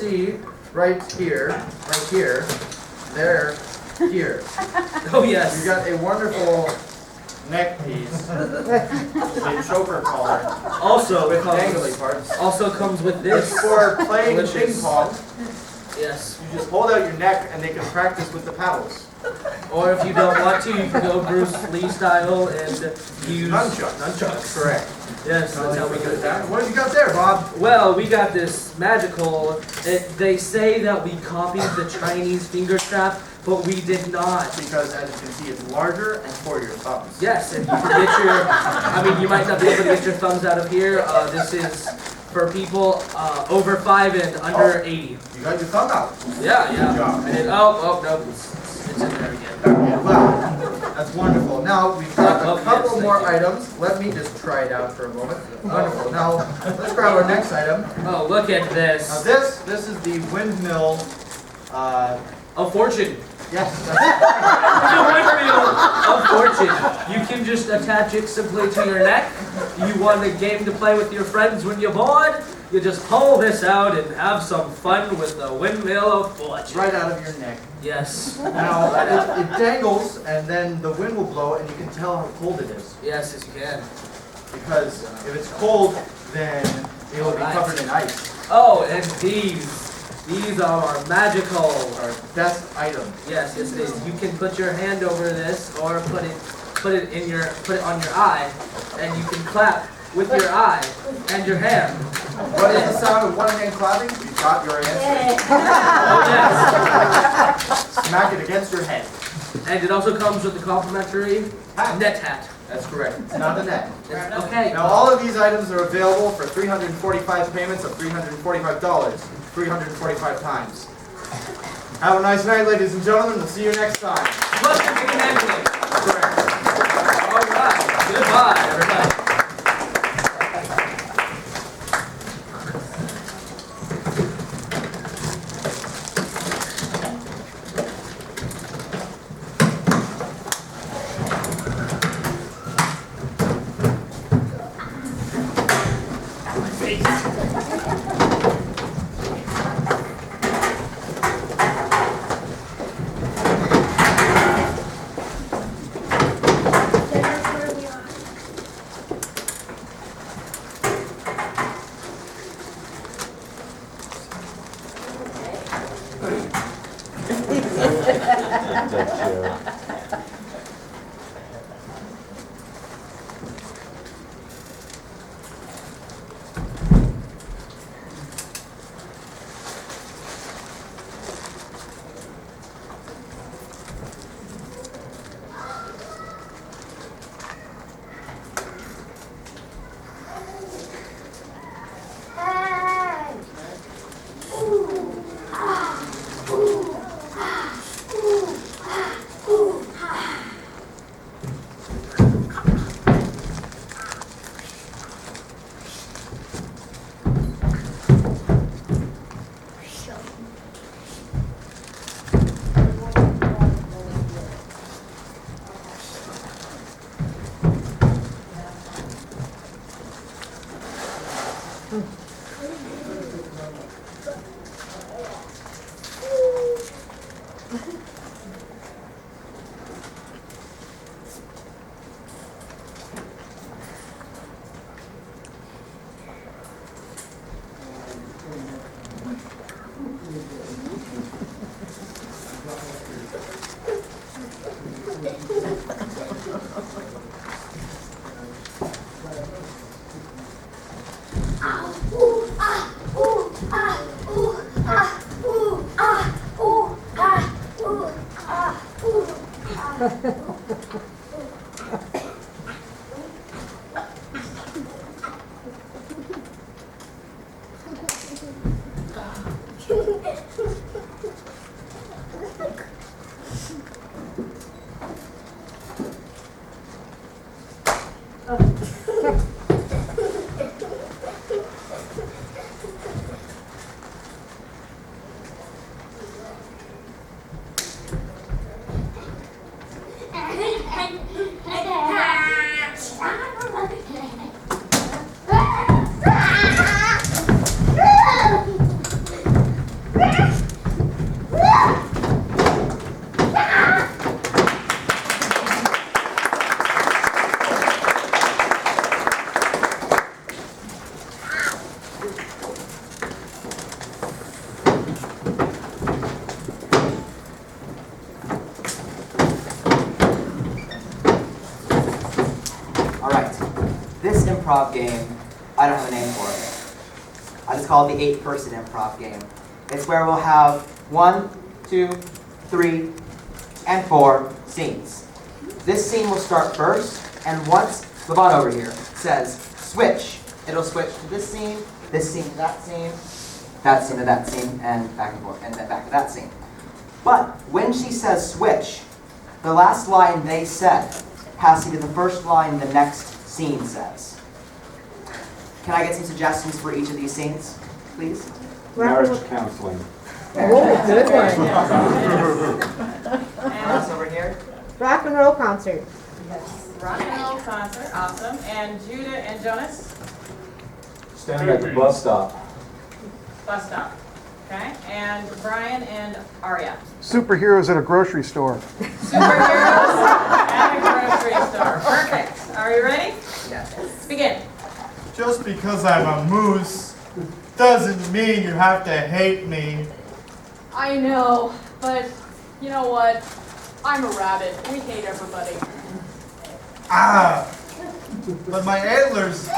See right here, there, here. Oh yes. You got a wonderful neck piece, a choker collar, Also with comes, dangly parts. also comes with this. It's for playing ping delicious. pong. Yes. You just hold out your neck and they can practice with the paddles. Or if you don't want to, you can go Bruce Lee style and use Nunchucks. Correct. Yes, that's how we do it. What have you got there, Bob? Well, we got this magical. They say that we copied the Chinese finger trap, but we did not. Because as you can see, it's larger and for your thumbs. Yes, and you can get your. I mean, you might not be able to get your thumbs out of here. This is for people over 5 and under 80. You got your thumb out. Yeah, Good job. And no, it's in there again. Okay, well, that's wonderful. Now we've got Oh, a couple yes, more thank you. items. Let me just try it out for a moment. Wonderful. Now let's grab our next item. Oh, look at Now this. this is the windmill. A fortune. Yes. A fortune. You can just attach it simply to your neck. You want a game to play with your friends when you're bored? You just pull this out and have some fun with the windmill of fortune. Right out of your neck. Yes. Now it dangles, and then the wind will blow, and you can tell how cold it is. Yes, you can. Because if it's cold, then it will be Right. covered in ice. Oh, and these are our magical. Our best item. Yes, it is. You can put your hand over this, or put it on your eye, and you can clap with your eye and your hand. What is the sound of one hand clapping? You got your answer. Oh yes. Smack it against your head. And it also comes with the complimentary Hat. net hat. That's correct. It's not the net. Okay. Now all of these items are available for 345 payments of $345. 345 times. Have a nice night, ladies and gentlemen. We'll see you next time. Plus the big handshake. Correct. All right. Goodbye, everybody. improv game. I don't have a name for it. I just call it the 8-person improv game. It's where we'll have 1, 2, 3, and 4 scenes. This scene will start first, and once Levon over here says switch, it'll switch to this scene to that scene, that scene to that scene, and back and forth, and then back to that scene. But when she says switch, the last line they said has to be the first line the next scene says. Can I get some suggestions for each of these scenes, please? Marriage counseling. Oh, good one. Us over here. Rock and roll concert. Rock and roll concert, awesome. And Judah and Jonas, Standing at the bus stop. bus stop. Okay, and Brian and Arya. Superheroes at a grocery store. Superheroes at a grocery store. Perfect. Are you ready? Yes. Begin. Just because I'm a moose doesn't mean you have to hate me. I know, but you know what? I'm a rabbit. We hate everybody. Ah, but my antlers,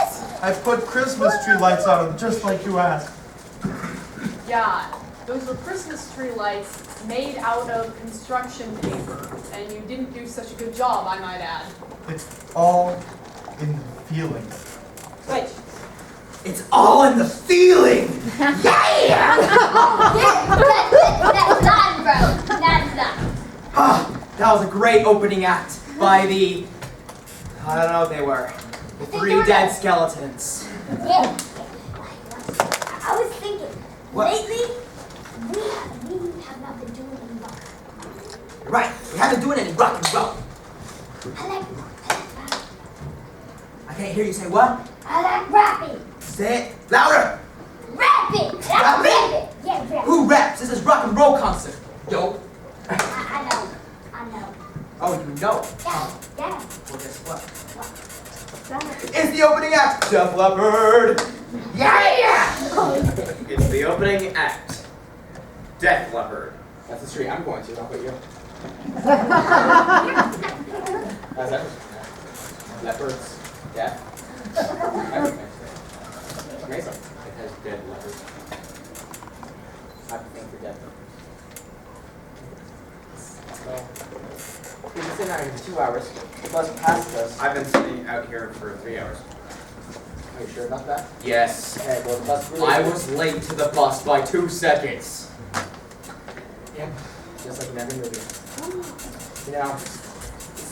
I put Christmas tree lights on them just like you asked. Yeah, those were Christmas tree lights made out of construction paper, and you didn't do such a good job, I might add. It's all in the feeling. Switch. It's all in the feeling! That's not, bro. That's not. Ah, that was a great opening act by the, I don't know what they were, the 3 dead skeletons. Yeah. I was thinking, What? lately, we have not been doing any rock. Right, we haven't been doing any rock and roll. I like rap. I can't hear you say what? I like rapping. Say it louder! Rapping! That's Rapping? rapping! Yeah, rapping. Who raps? This is rock and roll concert. Yo. I know. I know. Oh, you know. Yeah, yeah. Well, guess what? What? It's the opening act, Def Leppard. Yeah! It's the opening act. Def Leppard. That's the street I'm going to, not put you. How's that? Leopards. Death. Amazing. It has dead leopards. I have to think for death. We've been sitting out here for 2 hours. The bus passed us. I've been sitting out here for 3 hours. Are you sure about that? Yes. Okay, well, the bus really I was late to the bus by 2 seconds. Yeah, just like in every movie. You know.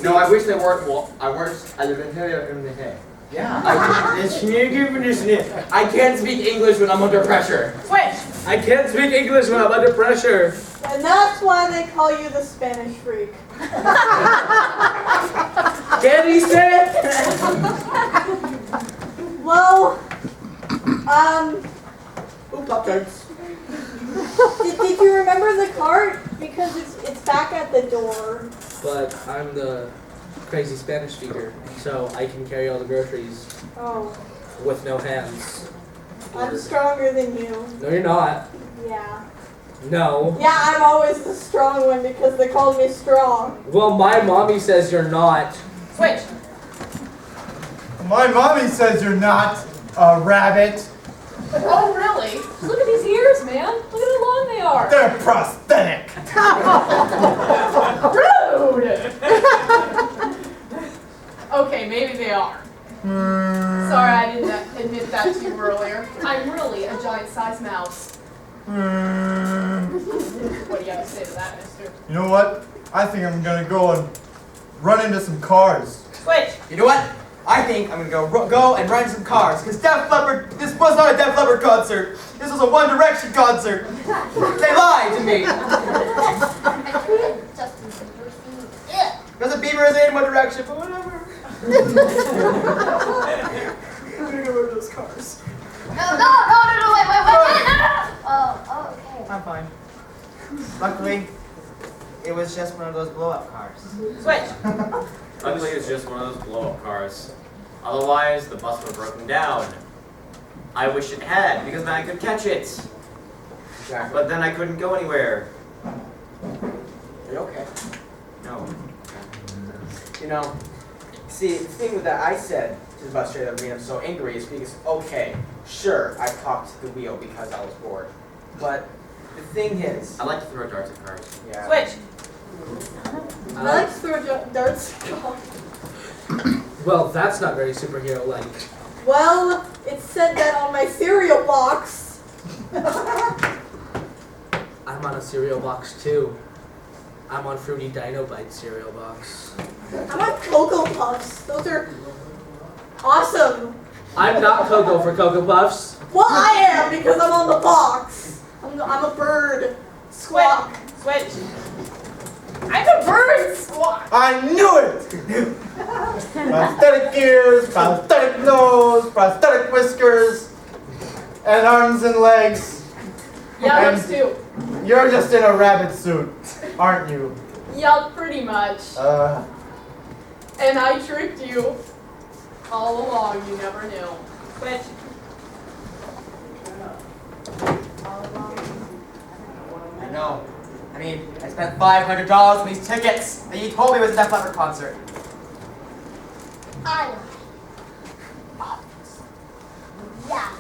No, I wish they weren't. Well, I weren't. I live in the hay. Yeah. I can't speak English when I'm under pressure. Switch. I can't speak English when I'm under pressure. And that's why they call you the Spanish freak. Can he say it? Well, Ooh, Pop-Tarts. did you remember the cart? Because it's back at the door. But I'm the crazy Spanish speaker, so I can carry all the groceries Oh, with no hands. I'm stronger than you. No, you're not. Yeah. No. Yeah, I'm always the strong one because they call me strong. Well, my mommy says you're not. Switch. My mommy says you're not a rabbit. Oh, really? Look at these ears, man. Look at how long they are. They're prosthetic. Rude! Okay, maybe they are. Sorry, I didn't admit that to you earlier. I'm really a giant-sized mouse. What do you have to say to that, mister? You know what? I think I'm gonna go and run into some cars. Switch. You know what? I think I'm gonna go and run some cars, because Def Leppard, this was not a Def Leppard concert. This was a One Direction concert. They lied to me. Justin Bieber. Yeah. Justin Bieber is in One Direction, but whatever. I'm gonna go run those cars. No, wait, no. Oh, okay. I'm fine. Luckily, it was just one of those blow-up cars. Switch. Luckily, it's just one of those blow-up cars. Otherwise, the bus would have broken down. I wish it had, because then I could catch it. Exactly. But then I couldn't go anywhere. Are you okay? No. You know, see, the thing with that, I said Just about straight up made him so angry is because, okay, sure, I cocked the wheel because I was bored. But the thing is... I like to throw darts at cars. Yeah. Switch. I like to throw darts. Well, that's not very superhero-like. Well, it said that on my cereal box. I'm on a cereal box too. I'm on Fruity Dino Bite cereal box. I'm on Cocoa Puffs. Those are awesome. I'm not Cocoa for Cocoa Puffs. Well, I am because I'm on the box. I'm a bird. Squawk. Switch. I'm a bird. Squawk. I knew it! Prosthetic ears, prosthetic nose, prosthetic whiskers, and arms and legs. Yeah, And those too. You're just in a rabbit suit, aren't you? Yeah, pretty much. And I tricked you. All along, you never knew. Switch. I know. I mean, I spent $500 on these tickets that you told me was a Def Leppard concert. I lied. Yeah.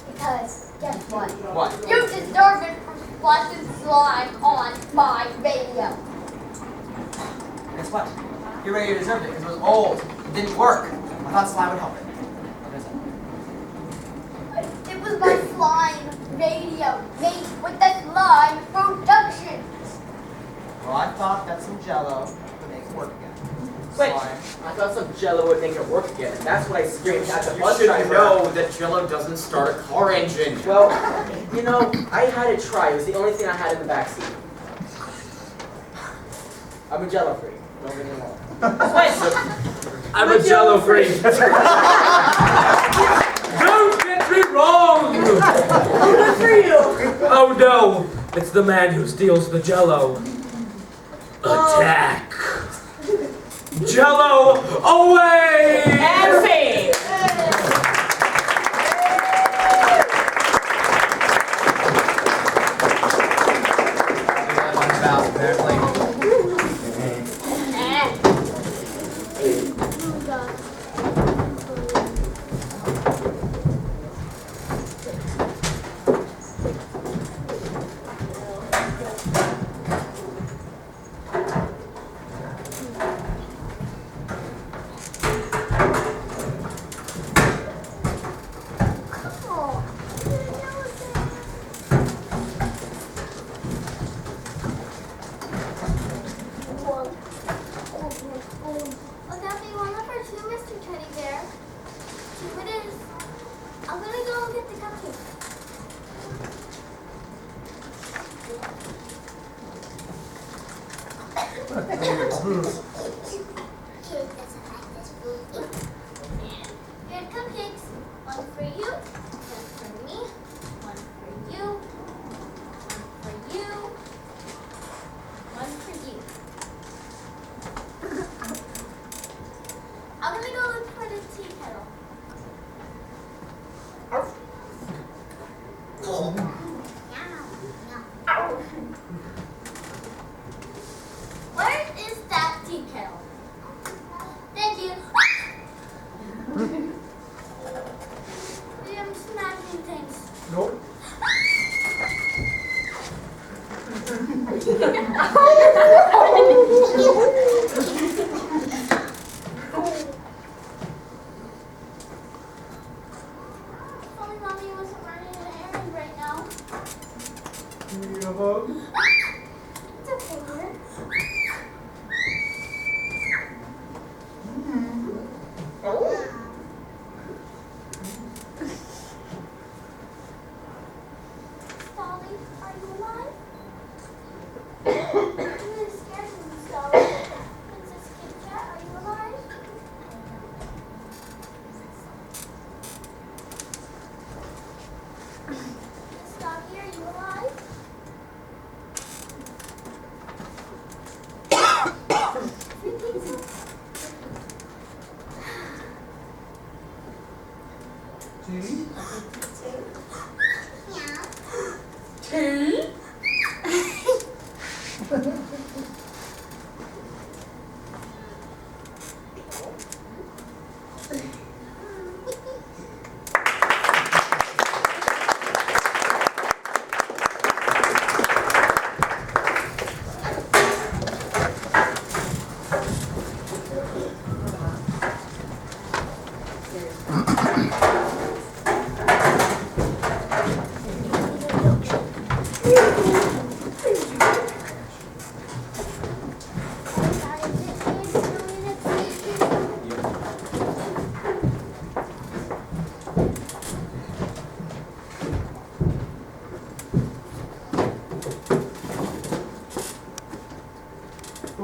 Because guess what? What? You deserve it for splashing slime on my radio. Guess what? Your radio deserved it because it was old. It didn't work. I thought slime would help it. What is it? It was my slime radio made with the slime production. Well, I thought that some Jello would make it work again. Switch. Slime. I thought some Jello would make it work again, and that's what I screamed at the You bus should driver. know that Jello doesn't start a car engine. Well, you know, I had to try. It was the only thing I had in the backseat. I'm a Jello freak. Don't get me wrong. Switch. I'm a Jello freak. Don't get me wrong. Good for you. Oh no, it's the man who steals the Jello. Attack. Jello away. And save. Will that be one of our two, Mr. Teddy Bear? If it is, I'm gonna go get the cupcake. Cake doesn't like this food. Here are cupcakes. One for you, one for me, one for you, one for you, one for you. I'm gonna go look for the tea kettle. Where is that tea kettle? Thank you. I'm smashing things. Nope. Only mommy wasn't running an errand right now. You need a hug? It's okay, dear. Dolly, are you alive? You really scared me, Dolly. Princess Kit Kat, are you alive? Miss Doggy, are you alive?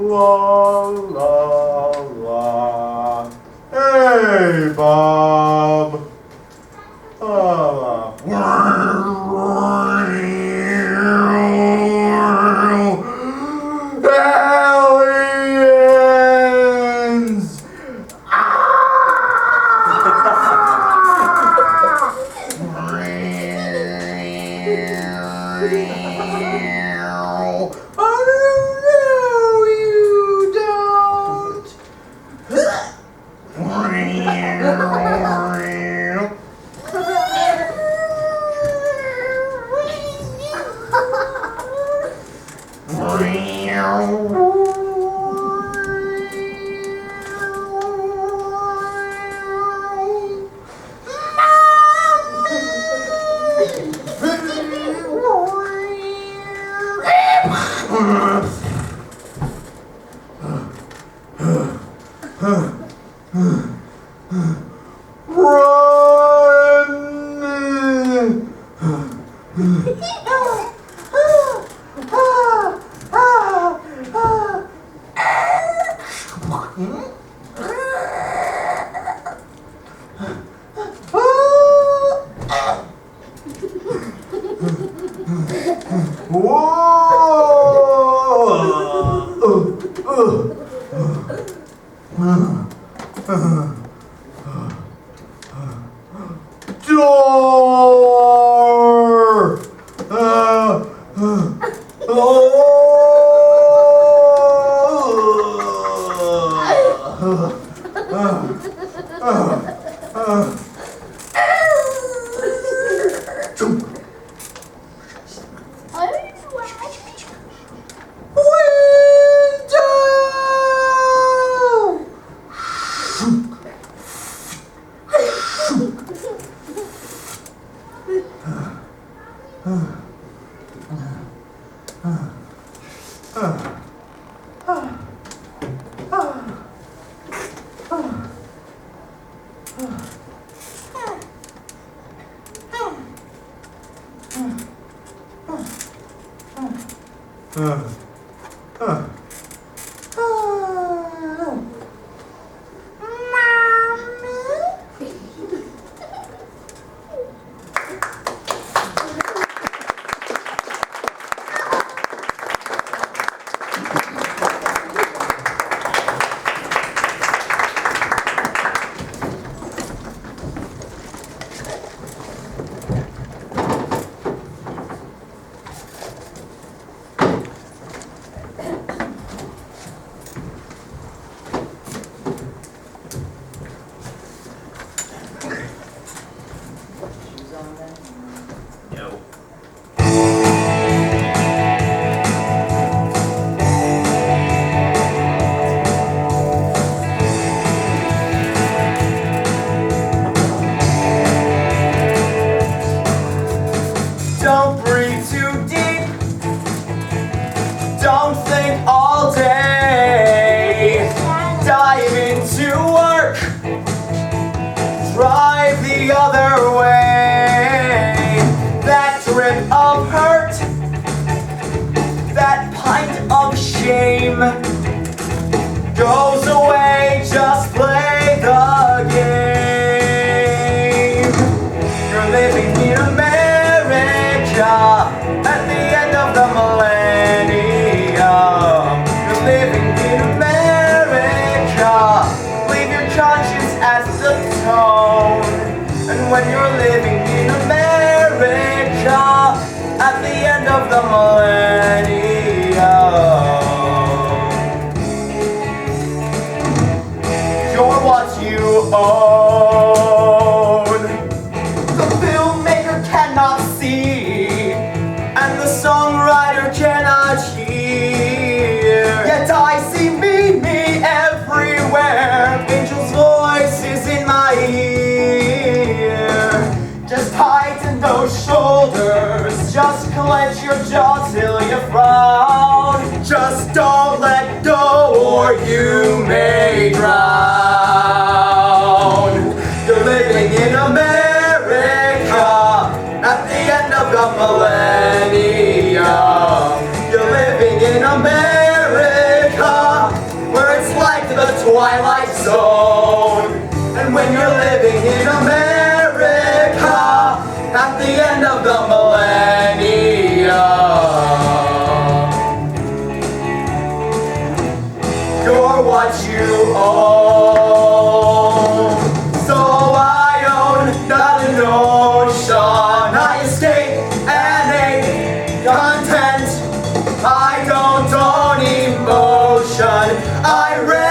La la la. Hey, Bob. Aliens! Don't breathe too deep. Don't think all day. Dive into work. Drive the other way. That drip of hurt. That pint of shame goes away. Just play the game. You're living in America at the end of the millennium. You're living in America. Leave your conscience as the tone. And when you're living in America at the end of the millennium, you're what you own. The filmmaker cannot see, and the songwriter cannot hear. Yet I see me everywhere. Angels' voices in my ear. Just heighten those shoulders. Just clench your jaw till you frown. Just don't let go or you may drown. You're living in America at the end of the millennium. You're living in America where it's like the Twilight Zone. And when you're living in America at the end of the millennium, you're what you own. So I own not an ocean. I escape and ache content. I don't own emotion. I rent.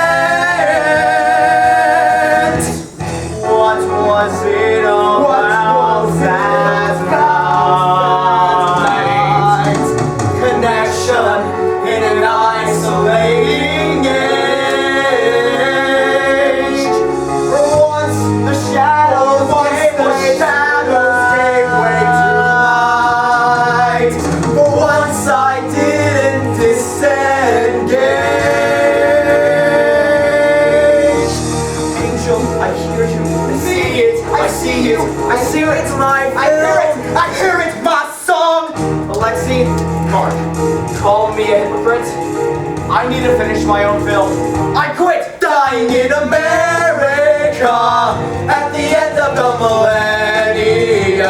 What was it all about that night? Connection in an isolating age. For once the shadows gave way to light. For once I didn't disengage. Angel, I hear you, I see it, I see you, I see it, it's my film. I hear it, my song. Alexi, Mark, call me a hypocrite. I need to finish my own film. I quit dying in America at the end of the millennium.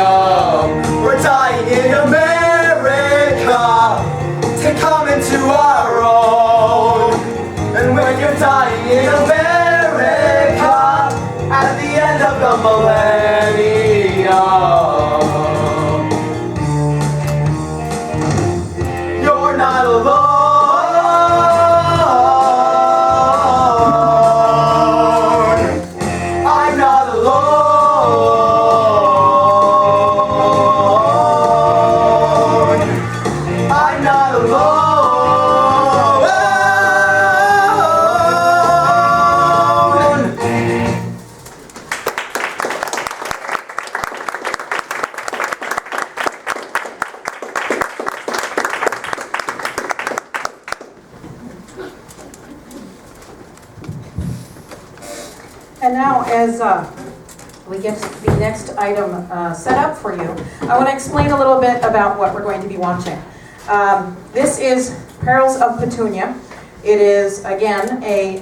We're dying in America to come into our own. And when you're dying in America at the end of the millennium, you're not alone. I'm not alone. I'm not alone. And now, as we get the next item set up for you, I want to explain a little bit about what we're going to be watching. This is Perils of Petunia. It is, again, a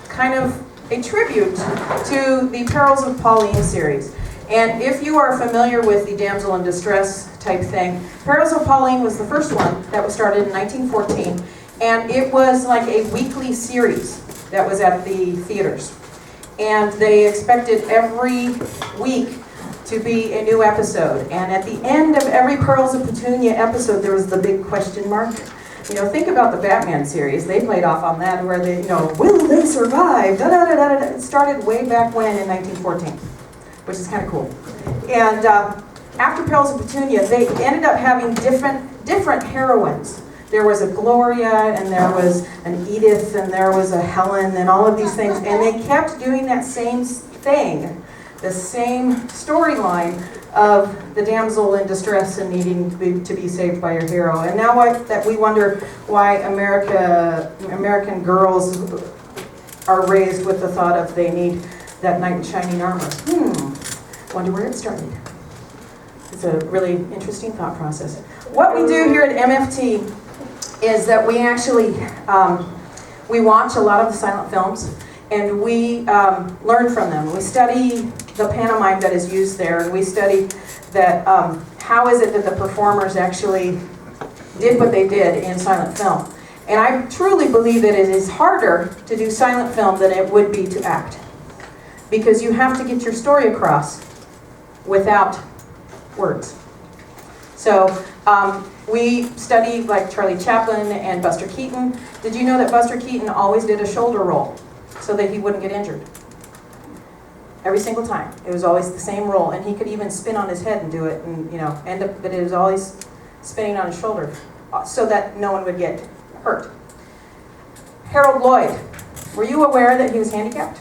kind of a tribute to the Perils of Pauline series. And if you are familiar with the damsel in distress type thing, Perils of Pauline was the first one that was started in 1914. And it was like a weekly series that was at the theaters. And they expected every week to be a new episode. And at the end of every Perils of Petunia episode, there was the big question mark. You know, think about the Batman series. They played off on that where they, you know, will they survive? Da, da, da, da, da. It started way back when in 1914, which is kind of cool. And after Perils of Petunia, they ended up having different heroines. There was a Gloria, and there was an Edith, and there was a Helen, and all of these things. And they kept doing that same thing, the same storyline of the damsel in distress and needing to be saved by her hero. And now that we wonder why American girls are raised with the thought of they need that knight in shining armor. Wonder where it started. It's a really interesting thought process. What we do here at MFT is that we actually, we watch a lot of the silent films and we learn from them. We study the pantomime that is used there, and we study that how is it that the performers actually did what they did in silent film. And I truly believe that it is harder to do silent film than it would be to act, because you have to get your story across without words. So we study like Charlie Chaplin and Buster Keaton. Did you know that Buster Keaton always did a shoulder roll so that he wouldn't get injured? Every single time. It was always the same roll, and he could even spin on his head and do it, and end up, but it was always spinning on his shoulder so that no one would get hurt. Harold Lloyd, were you aware that he was handicapped?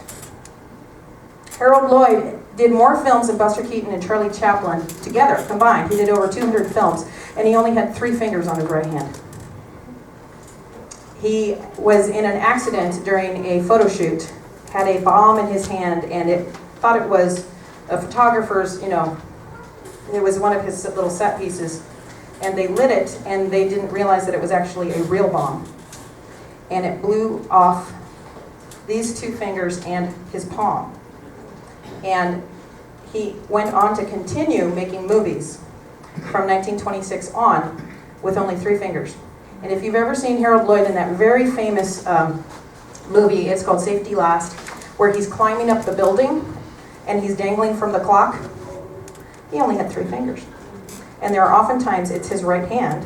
Harold Lloyd did more films than Buster Keaton and Charlie Chaplin together, combined. He did over 200 films. and he only had 3 fingers on his right hand. He was in an accident during a photo shoot, had a bomb in his hand, and thought it was a photographer's, it was one of his little set pieces, and they lit it, and they didn't realize that it was actually a real bomb. And it blew off these 2 fingers and his palm. And he went on to continue making movies from 1926 on with only 3 fingers. And if you've ever seen Harold Lloyd in that very famous movie, it's called Safety Last, where he's climbing up the building and he's dangling from the clock, he only had 3 fingers. And there are oftentimes it's his right hand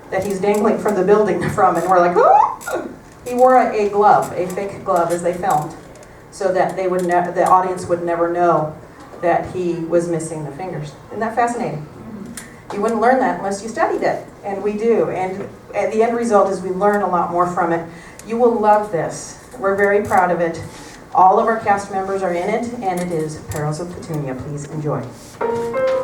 that he's dangling from the building from, and we're like, oh! He wore a glove, a fake glove, as they filmed, so that they would the audience would never know that he was missing the fingers. Isn't that fascinating? You wouldn't learn that unless you studied it, and we do. And the end result is we learn a lot more from it. You will love this. We're very proud of it. All of our cast members are in it, and it is Perils of Petunia. Please enjoy.